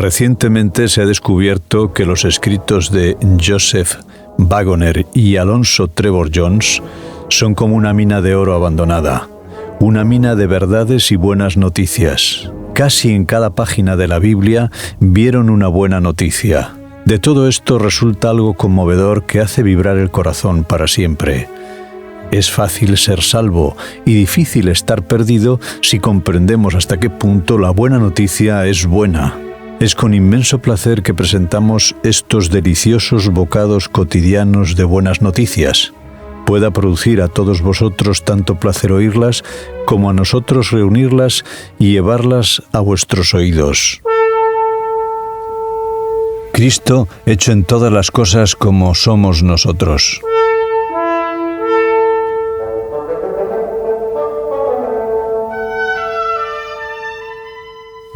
Recientemente se ha descubierto que los escritos de Joseph Wagoner y Alonzo Trevor Jones son como una mina de oro abandonada, una mina de verdades y buenas noticias. Casi en cada página de la Biblia vieron una buena noticia. De todo esto resulta algo conmovedor que hace vibrar el corazón para siempre. Es fácil ser salvo y difícil estar perdido si comprendemos hasta qué punto la buena noticia es buena. Es con inmenso placer que presentamos estos deliciosos bocados cotidianos de buenas noticias. Pueda producir a todos vosotros tanto placer oírlas como a nosotros reunirlas y llevarlas a vuestros oídos. Cristo hecho en todas las cosas como somos nosotros.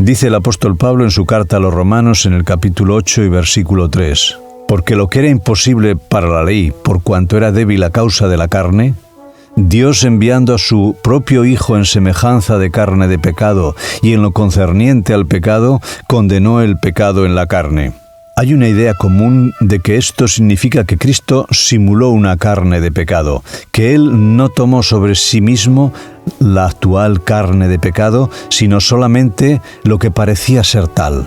Dice el apóstol Pablo en su carta a los Romanos en el capítulo 8 y versículo 3, porque lo que era imposible para la ley, por cuanto era débil a causa de la carne, Dios enviando a su propio Hijo en semejanza de carne de pecado y en lo concerniente al pecado, condenó el pecado en la carne. Hay una idea común de que esto significa que Cristo simuló una carne de pecado, que Él no tomó sobre sí mismo la actual carne de pecado, sino solamente lo que parecía ser tal.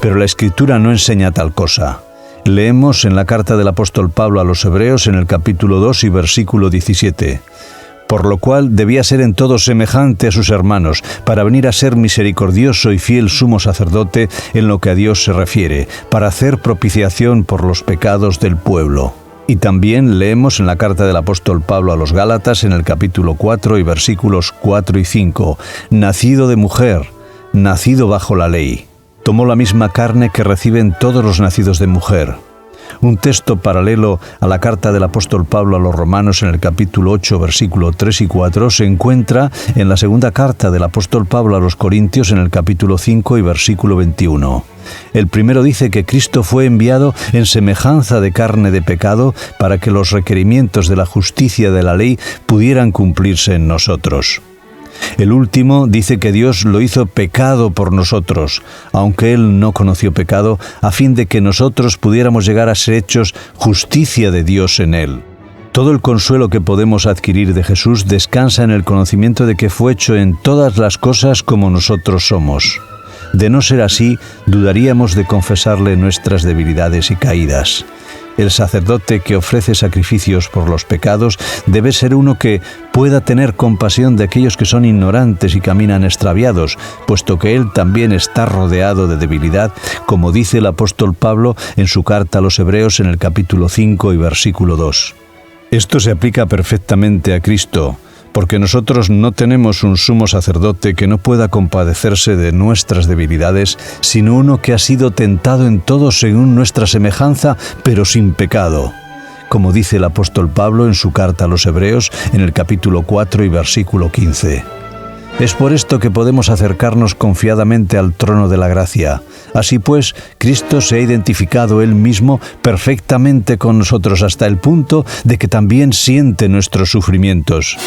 Pero la Escritura no enseña tal cosa. Leemos en la carta del apóstol Pablo a los Hebreos en el capítulo 2 y versículo 17. Por lo cual debía ser en todo semejante a sus hermanos, para venir a ser misericordioso y fiel sumo sacerdote en lo que a Dios se refiere, para hacer propiciación por los pecados del pueblo. Y también leemos en la carta del apóstol Pablo a los Gálatas en el capítulo 4 y versículos 4 y 5, nacido de mujer, nacido bajo la ley. Tomó la misma carne que reciben todos los nacidos de mujer. Un texto paralelo a la carta del apóstol Pablo a los Romanos en el capítulo 8, versículo 3 y 4 se encuentra en la segunda carta del apóstol Pablo a los Corintios en el capítulo 5 y versículo 21. El primero dice que Cristo fue enviado en semejanza de carne de pecado para que los requerimientos de la justicia de la ley pudieran cumplirse en nosotros. El último dice que Dios lo hizo pecado por nosotros, aunque Él no conoció pecado, a fin de que nosotros pudiéramos llegar a ser hechos justicia de Dios en Él. Todo el consuelo que podemos adquirir de Jesús descansa en el conocimiento de que fue hecho en todas las cosas como nosotros somos. De no ser así, dudaríamos de confesarle nuestras debilidades y caídas. El sacerdote que ofrece sacrificios por los pecados debe ser uno que pueda tener compasión de aquellos que son ignorantes y caminan extraviados, puesto que él también está rodeado de debilidad, como dice el apóstol Pablo en su carta a los Hebreos en el capítulo 5 y versículo 2. Esto se aplica perfectamente a Cristo, porque nosotros no tenemos un sumo sacerdote que no pueda compadecerse de nuestras debilidades, sino uno que ha sido tentado en todo según nuestra semejanza, pero sin pecado, como dice el apóstol Pablo en su carta a los Hebreos en el capítulo 4 y versículo 15. Es por esto que podemos acercarnos confiadamente al trono de la gracia. Así pues, Cristo se ha identificado Él mismo perfectamente con nosotros hasta el punto de que también siente nuestros sufrimientos.